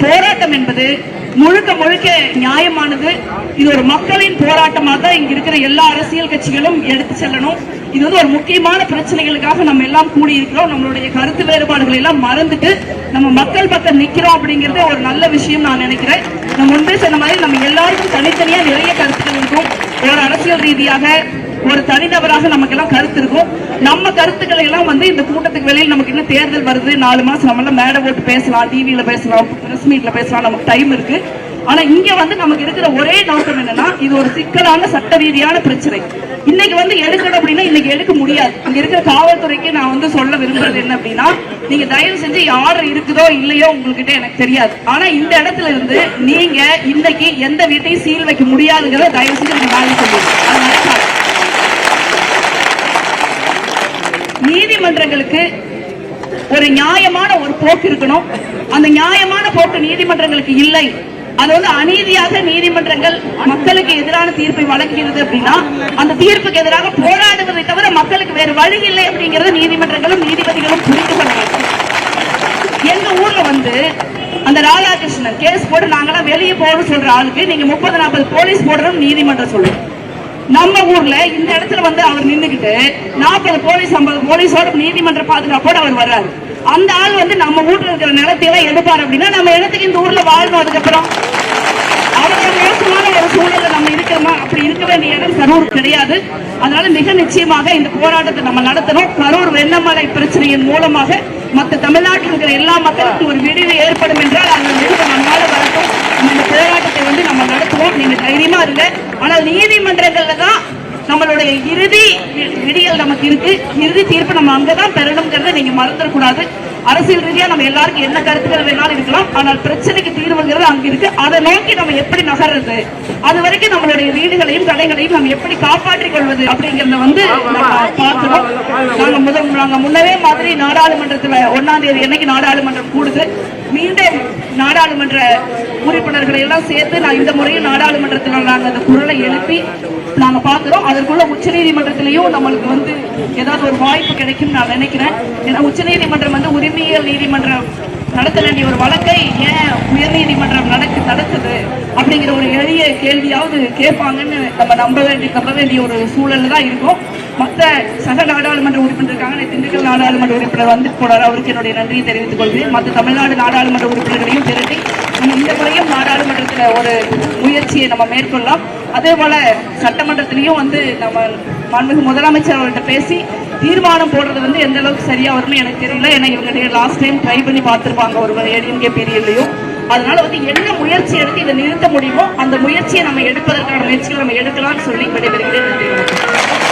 போராட்டம் என்பது முழுக்க முழுக்க நியாயமானது. இது ஒரு மக்களின் போராட்டமாக தான் இங்க இருக்கிற எல்லா அரசியல் கட்சிகளும் எடுத்து செல்லணும். இது ஒரு முக்கியமான பிரச்சனைகளுக்காக நம்ம எல்லாம் கூடியிருக்கிறோம். நம்மளுடைய கருத்து வேறுபாடுகள் எல்லாம் மறந்துட்டு நம்ம மக்கள் பக்கம் நிக்கிறோம் அப்படிங்கறது ஒரு நல்ல விஷயம் நான் நினைக்கிறேன். நம்ம முன்பே சொன்ன மாதிரி நம்ம எல்லாருக்கும் தனித்தனியா நிறைய கருத்துக்கள் இருக்கும். ஒரு அரசியல் ரீதியாக ஒரு தனிநபராக நமக்கு எல்லாம் கருத்து இருக்கும். நம்ம கருத்துக்களை எல்லாம் இந்த கூட்டத்துக்கு வெளியில் நமக்கு இன்னும் தேர்தல் வருது, 4 மாசம் நம்ம எல்லாம் மேடை போட்டு பேசலாம், டிவியில பேசலாம், பிரஸ் மீட்ல பேசலாம், நமக்கு டைம் இருக்கு. ஆனா இங்க நமக்கு இருக்கிற ஒரே நோக்கம் என்னன்னா, இது ஒரு சிக்கலான சட்ட ரீதியான பிரச்சனை. இன்னைக்கு எடுக்கணும் அப்படின்னா இன்னைக்கு எடுக்க முடியாது. இங்க இருக்கிற காவல்துறைக்கு நான் சொல்ல விரும்புறது என்ன அப்படின்னா, நீங்க தயவு செஞ்சு யாரு இருக்குதோ இல்லையோ உங்ககிட்ட எனக்கு தெரியாது. ஆனா இந்த இடத்துல இருந்து நீங்க இன்னைக்கு எந்த வீட்டையும் சீல் வைக்க முடியாதுங்கிறத தயவு செஞ்சு நீங்க வேலை சொல்லுங்க. நீதிமன்றங்களுக்கு ஒரு நியாயமான ஒரு போக்கு இருக்கணும். அந்த நியாயமான போக்கு நீதிமன்றங்களுக்கு இல்லை. அது அநீதியாக நீதிமன்றங்கள் மக்களுக்கு எதிரான தீர்ப்பை வழங்குகிறது அப்படின்னா அந்த தீர்ப்புக்கு எதிராக போராடுவதை தவிர மக்களுக்கு வேறு வழி இல்லை அப்படிங்கறத நீதிமன்றங்களும் நீதிபதிகளும் புரிந்து கொள்ள வேண்டும். எங்க ஊர்ல அந்த ராதாகிருஷ்ணன் கேஸ் போட்டு நாங்கெல்லாம் வெளியே போகணும்னு சொல்ற ஆளுக்கு நீங்க 30-40 போலீஸ் போடுறோம் நீதிமன்றம் சொல்லுங்க. நம்ம ஊர்ல இந்த இடத்துல அவர் நின்னுகிட்டு 40 போலீஸ் 50 போலீஸோட நீதிமன்ற பாதுகாப்போட அவர் வர்றாரு. அந்த ஆள் நம்ம ஊர்ல இருக்கிற நிலத்தையெல்லாம் எடுப்பாரு அப்படின்னா நம்ம இடத்துக்கு இந்த ஊர்ல வாழணும். அதுக்கப்புறம் அவரோட மோசமான ஒரு சூழல நம்ம இருக்கிறோமா? அப்படி இருக்க வேண்டிய இடம் கரூர் கிடையாது. அதனால மிக நிச்சயமாக இந்த போராட்டத்தை நம்ம நடத்தணும். கரூர் வெண்ணமலை பிரச்சனையின் மூலமாக மற்ற தமிழ்நாட்டில் இருக்கிற எல்லா மக்களுக்கும் ஒரு விடிவு ஏற்படும் என்றால் அந்த விடிவு நம்மளால வரட்டும். இந்த போராட்டத்தை நம்ம நடத்துவோம். நீங்க தைரியமா இருங்க. ஆனால் நீதிமன்றங்கள்ல தான் நம்மளுடைய இறுதி விடியல் நமக்கு இருக்கு. இறுதி தீர்ப்பு நம்ம அங்கதான் பெறணுங்கிறத நீங்க மறந்துடக்கூடாது. அரசியல் ரீதியா நம்ம எல்லாருக்கும் என்ன கருத்துக்கள் வேணாலும் இருக்கலாம். ஆனால் பிரச்சனைக்கு தீர்வுங்கிறது அங்க இருக்கு. அதை நோக்கி நம்ம எப்படி நகர்றது, அது வரைக்கும் நம்மளுடைய வீடுகளையும் கடைகளையும் நம்ம எப்படி காப்பாற்றிக் கொள்வது அப்படிங்கறத பார்க்கணும். நாங்க முன்னவே மாதிரி நாடாளுமன்றத்துல 1ஆம் தேதி என்னைக்கு நாடாளுமன்றம் கூடுது, மீண்டும் நாடாளுமன்ற உறுப்பினர்களை எல்லாம் சேர்த்து நான் இந்த முறையும் நாடாளுமன்றத்தில் நாங்க அந்த குரலை எழுப்பி நாங்க பாக்குறோம். அதற்குள்ள உச்ச நீதிமன்றத்திலையும் நம்மளுக்கு ஏதாவது ஒரு வாய்ப்பு கிடைக்கும் நான் நினைக்கிறேன். ஏன்னா உச்ச நீதிமன்றம் உரிமையியல் நீதிமன்றம் நடத்த வேண்டிய ஒரு வழக்கை ஏன் உயர் நீதிமன்றம் நடக்குது அப்படிங்கிற ஒரு எளிய கேள்வியாவது கேட்பாங்கன்னு நம்ம நம்ப வேண்டிய ஒரு சூழல் தான் இருக்கும். மற்ற சக நாடாளுமன்ற உறுப்பினர் இருக்காங்க. திண்டுக்கல் நாடாளுமன்ற உறுப்பினர் போனார். அவருக்கு என்னுடைய நன்றியை தெரிவித்துக் கொள்கிறேன். மற்ற தமிழ்நாடு நாடாளுமன்ற உறுப்பினர்களையும் திரட்டி நம்ம இந்த முறையும் நாடாளுமன்றத்தில் ஒரு முயற்சியை நம்ம மேற்கொள்ளலாம். அதே போல சட்டமன்றத்திலையும் நம்ம மாண்புமிகு முதலமைச்சர் அவர்கிட்ட பேசி தீர்மானம் போடுறது எந்த அளவுக்கு சரியா வரும்னு எனக்கு தெரியல. ஏன்னா இவங்க லாஸ்ட் டைம் ட்ரை பண்ணி பார்த்திருப்பாங்க ஒரு ஏடிஎம்கே பீரியட்லயும். அதனால என்ன முயற்சி எடுத்து இதை நிறுத்த முடியுமோ அந்த முயற்சியை நம்ம எடுப்பதற்கான முயற்சிகளை நம்ம எடுக்கலாம்னு சொல்லி விடைபெறுகிறேன்.